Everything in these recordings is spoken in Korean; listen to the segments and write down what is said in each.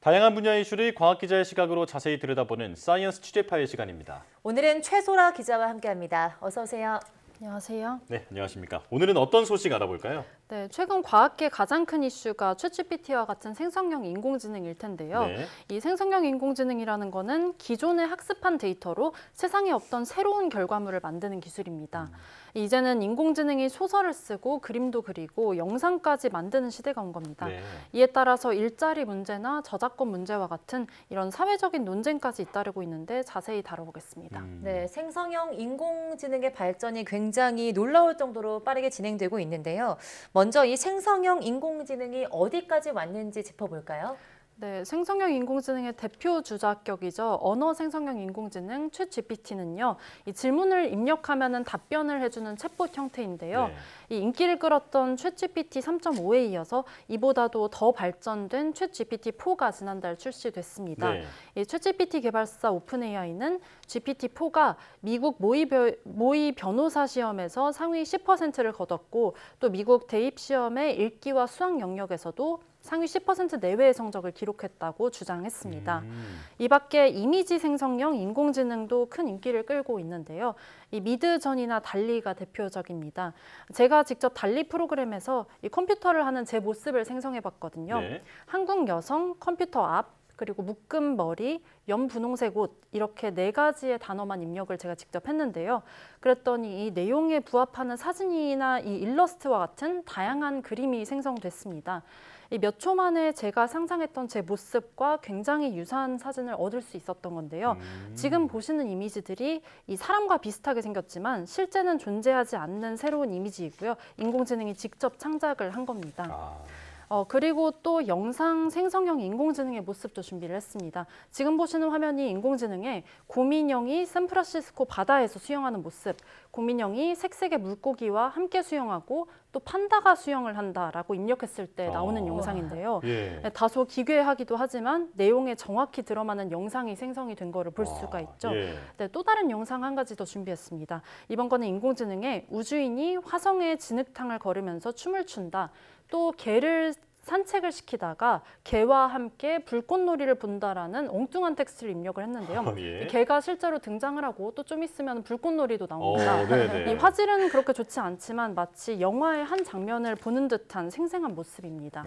다양한 분야의 이슈를 과학 기자의 시각으로 자세히 들여다보는 사이언스 취재파의 시간입니다. 오늘은 최소라 기자와 함께합니다. 어서 오세요. 안녕하세요. 네, 안녕하십니까. 오늘은 어떤 소식 알아볼까요? 네, 최근 과학계 가장 큰 이슈가 챗GPT와 같은 생성형 인공지능일 텐데요. 네. 이 생성형 인공지능이라는 거는 기존에 학습한 데이터로 세상에 없던 새로운 결과물을 만드는 기술입니다. 이제는 인공지능이 소설을 쓰고 그림도 그리고 영상까지 만드는 시대가 온 겁니다. 네. 이에 따라서 일자리 문제나 저작권 문제와 같은 이런 사회적인 논쟁까지 잇따르고 있는데 자세히 다뤄보겠습니다. 네, 생성형 인공지능의 발전이 굉장히 놀라울 정도로 빠르게 진행되고 있는데요. 먼저 이 생성형 인공지능이 어디까지 왔는지 짚어볼까요? 네, 생성형 인공지능의 대표 주자격이죠. 언어 생성형 인공지능 챗GPT는요. 이 질문을 입력하면은 답변을 해주는 챗봇 형태인데요. 네. 이 인기를 끌었던 챗GPT 3.5에 이어서 이보다도 더 발전된 챗GPT-4가 지난달 출시됐습니다. 네. 이 챗GPT 개발사 오픈AI는 GPT-4가 미국 모의 변호사 시험에서 상위 10%를 거뒀고 또 미국 대입 시험의 읽기와 수학 영역에서도 상위 10% 내외의 성적을 기록했다고 주장했습니다. 이 밖에 이미지 생성형 인공지능도 큰 인기를 끌고 있는데요. 이 미드전이나 달리가 대표적입니다. 제가 직접 달리 프로그램에서 이 컴퓨터를 하는 제 모습을 생성해봤거든요. 네. 한국 여성, 컴퓨터 앞, 그리고 묶은 머리, 연분홍색 옷 이렇게 4가지의 단어만 입력을 제가 직접 했는데요. 그랬더니 이 내용에 부합하는 사진이나 이 일러스트와 같은 다양한 그림이 생성됐습니다. 몇 초 만에 제가 상상했던 제 모습과 굉장히 유사한 사진을 얻을 수 있었던 건데요. 지금 보시는 이미지들이 이 사람과 비슷하게 생겼지만 실제는 존재하지 않는 새로운 이미지이고요. 인공지능이 직접 창작을 한 겁니다. 그리고 또 영상 생성형 인공지능의 모습도 준비를 했습니다. 지금 보시는 화면이 인공지능의 곰인형이 샌프란시스코 바다에서 수영하는 모습, 곰인형이 색색의 물고기와 함께 수영하고 또 판다가 수영을 한다라고 입력했을 때 나오는 영상인데요. 예. 네, 다소 기괴하기도 하지만 내용에 정확히 들어맞는 영상이 생성이 된 거를 볼 수가 있죠. 예. 네, 또 다른 영상 한 가지 더 준비했습니다. 이번 거는 인공지능의 우주인이 화성에 진흙탕을 걸으면서 춤을 춘다. 또 개를 산책을 시키다가 개와 함께 불꽃놀이를 본다라는 엉뚱한 텍스트를 입력을 했는데요. 예. 이 개가 실제로 등장을 하고 또 좀 있으면 불꽃놀이도 나옵니다. 네네. 이 화질은 그렇게 좋지 않지만 마치 영화의 한 장면을 보는 듯한 생생한 모습입니다.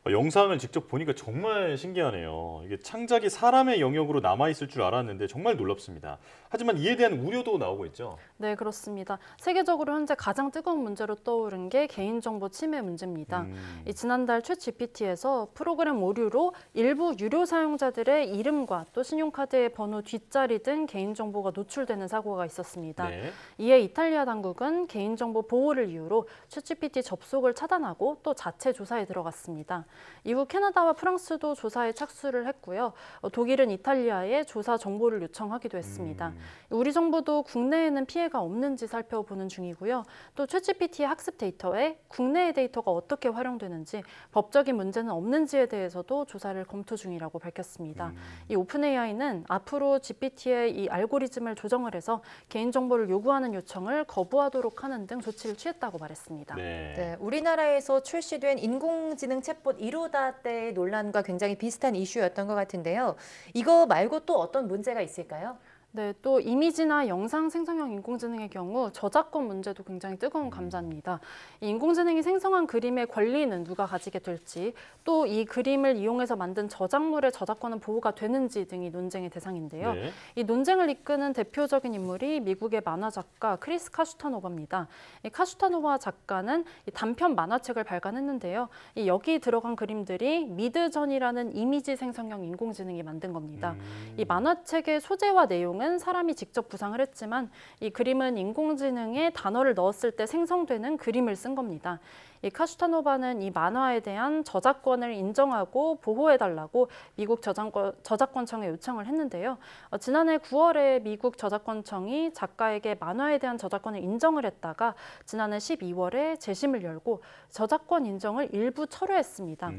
영상을 직접 보니까 정말 신기하네요. 이게 창작이 사람의 영역으로 남아있을 줄 알았는데 정말 놀랍습니다. 하지만 이에 대한 우려도 나오고 있죠. 네, 그렇습니다. 세계적으로 현재 가장 뜨거운 문제로 떠오른 게 개인정보 침해 문제입니다. 지난달 챗GPT에서 프로그램 오류로 일부 유료 사용자들의 이름과 또 신용카드의 번호 뒷자리 등 개인정보가 노출되는 사고가 있었습니다. 네. 이에 이탈리아 당국은 개인정보 보호를 이유로 챗GPT 접속을 차단하고 또 자체 조사에 들어갔습니다. 이후 캐나다와 프랑스도 조사에 착수를 했고요. 독일은 이탈리아에 조사 정보를 요청하기도 했습니다. 우리 정부도 국내에는 피해가 없는지 살펴보는 중이고요. 또 챗GPT의 학습 데이터에 국내의 데이터가 어떻게 활용되는지 법적인 문제는 없는지에 대해서도 조사를 검토 중이라고 밝혔습니다. 이 오픈AI는 앞으로 GPT의 이 알고리즘을 조정을 해서 개인정보를 요구하는 요청을 거부하도록 하는 등 조치를 취했다고 말했습니다. 네, 우리나라에서 출시된 인공지능 챗봇 이루다 때의 논란과 굉장히 비슷한 이슈였던 것 같은데요. 이거 말고 또 어떤 문제가 있을까요? 네, 또 이미지나 영상 생성형 인공지능의 경우 저작권 문제도 굉장히 뜨거운 감자입니다. 이 인공지능이 생성한 그림의 권리는 누가 가지게 될지, 또 이 그림을 이용해서 만든 저작물의 저작권은 보호가 되는지 등이 논쟁의 대상인데요. 네. 이 논쟁을 이끄는 대표적인 인물이 미국의 만화 작가 크리스 카슈타노바입니다. 이 카슈타노바 작가는 이 단편 만화책을 발간했는데요. 여기 들어간 그림들이 미드전이라는 이미지 생성형 인공지능이 만든 겁니다. 이 만화책의 소재와 내용은 사람이 직접 구상을 했지만 이 그림은 인공지능에 단어를 넣었을 때 생성되는 그림을 쓴 겁니다. 이 카슈타노바는 이 만화에 대한 저작권을 인정하고 보호해달라고 미국 저작권청에 요청을 했는데요. 지난해 9월에 미국 저작권청이 작가에게 만화에 대한 저작권을 인정을 했다가 지난해 12월에 재심을 열고 저작권 인정을 일부 철회했습니다.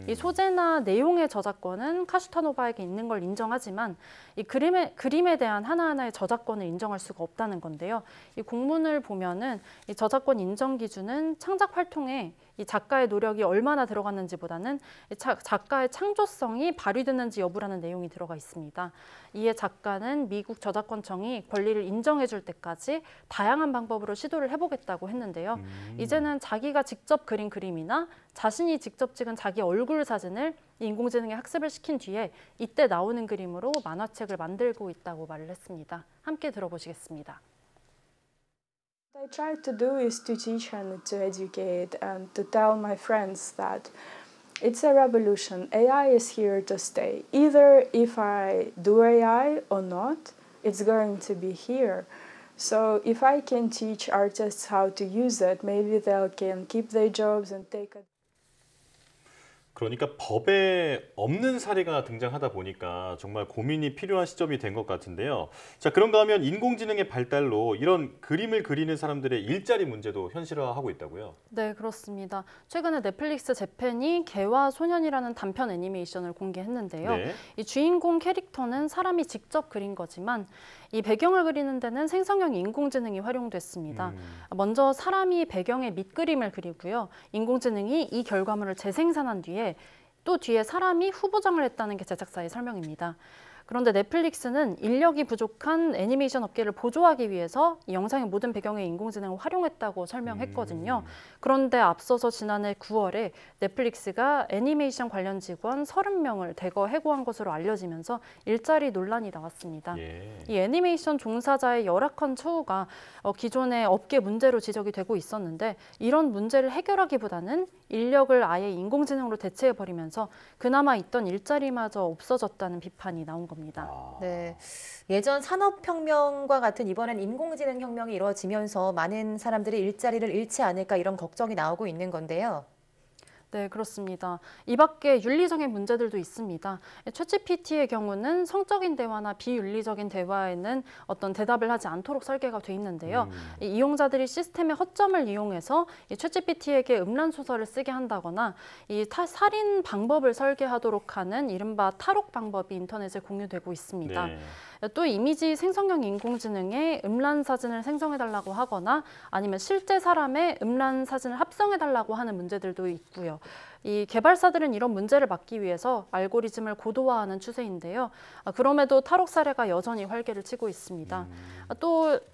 이 소재나 내용의 저작권은 카슈타노바에게 있는 걸 인정하지만 이 그림에 대한 하나하나의 저작권을 인정할 수가 없다는 건데요. 이 공문을 보면은 이 저작권 인정 기준은 창작 활동에 이 작가의 노력이 얼마나 들어갔는지보다는 작가의 창조성이 발휘됐는지 여부라는 내용이 들어가 있습니다. 이에 작가는 미국 저작권청이 권리를 인정해 줄 때까지 다양한 방법으로 시도를 해보겠다고 했는데요. 이제는 자기가 직접 그린 그림이나 자신이 직접 찍은 자기 얼굴 사진을 인공지능에 학습을 시킨 뒤에 이때 나오는 그림으로 만화책을 만들고 있다고 말을 했습니다. 함께 들어보시겠습니다. What I try to do is to teach and to educate and to tell my friends that it's a revolution. AI is here to stay. Either if I do AI or not, it's going to be here. So if I can teach artists how to use it, maybe they can keep their jobs and take a 그러니까 법에 없는 사례가 등장하다 보니까 정말 고민이 필요한 시점이 된 것 같은데요. 자, 그런가 하면 인공지능의 발달로 이런 그림을 그리는 사람들의 일자리 문제도 현실화하고 있다고요? 네, 그렇습니다. 최근에 넷플릭스 재팬이 개화 소년이라는 단편 애니메이션을 공개했는데요. 네. 이 주인공 캐릭터는 사람이 직접 그린 거지만 이 배경을 그리는 데는 생성형 인공지능이 활용됐습니다. 먼저 사람이 배경에 밑그림을 그리고요. 인공지능이 이 결과물을 재생산한 뒤에 또 뒤에 사람이 후보정을 했다는 게 제작사의 설명입니다. 그런데 넷플릭스는 인력이 부족한 애니메이션 업계를 보조하기 위해서 이 영상의 모든 배경에 인공지능을 활용했다고 설명했거든요. 그런데 앞서서 지난해 9월에 넷플릭스가 애니메이션 관련 직원 30명을 대거 해고한 것으로 알려지면서 일자리 논란이 나왔습니다. 예. 이 애니메이션 종사자의 열악한 처우가 기존의 업계 문제로 지적이 되고 있었는데 이런 문제를 해결하기보다는 인력을 아예 인공지능으로 대체해버리면서 그나마 있던 일자리마저 없어졌다는 비판이 나온 겁니다. 네, 예전 산업혁명과 같은 이번엔 인공지능 혁명이 이루어지면서 많은 사람들이 일자리를 잃지 않을까 이런 걱정이 나오고 있는 건데요. 네, 그렇습니다. 이 밖에 윤리적인 문제들도 있습니다. 챗GPT의 경우는 성적인 대화나 비윤리적인 대화에는 어떤 대답을 하지 않도록 설계가 돼 있는데요. 이 이용자들이 시스템의 허점을 이용해서 이 챗GPT에게 음란 소설을 쓰게 한다거나 이 살인 방법을 설계하도록 하는 이른바 탈옥 방법이 인터넷에 공유되고 있습니다. 네. 또 이미지 생성형 인공지능에 음란 사진을 생성해달라고 하거나 아니면 실제 사람의 음란 사진을 합성해달라고 하는 문제들도 있고요. 이 개발사들은 이런 문제를 막기 위해서 알고리즘을 고도화하는 추세인데요. 그럼에도 탈옥 사례가 여전히 활개를 치고 있습니다.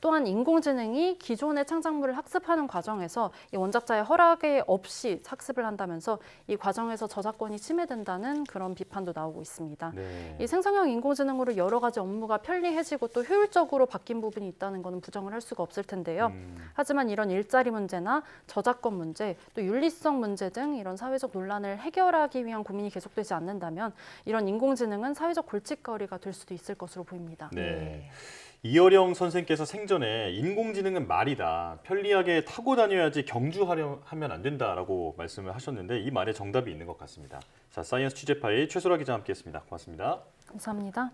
또한 인공지능이 기존의 창작물을 학습하는 과정에서 이 원작자의 허락에 없이 학습을 한다면서 이 과정에서 저작권이 침해된다는 그런 비판도 나오고 있습니다. 네. 이 생성형 인공지능으로 여러 가지 업무가 편리해지고 또 효율적으로 바뀐 부분이 있다는 것은 부정을 할 수가 없을 텐데요. 하지만 이런 일자리 문제나 저작권 문제, 또 윤리성 문제 등 이런 사회적 논란을 해결하기 위한 고민이 계속되지 않는다면 이런 인공지능은 사회적 골칫거리가 될 수도 있을 것으로 보입니다. 네. 이어령 선생께서 생전에 인공지능은 말이다. 편리하게 타고 다녀야지 경주하려 하면 안 된다라고 말씀을 하셨는데 이 말에 정답이 있는 것 같습니다. 자, 사이언스 취재 파일 최소라 기자 함께했습니다. 고맙습니다. 감사합니다.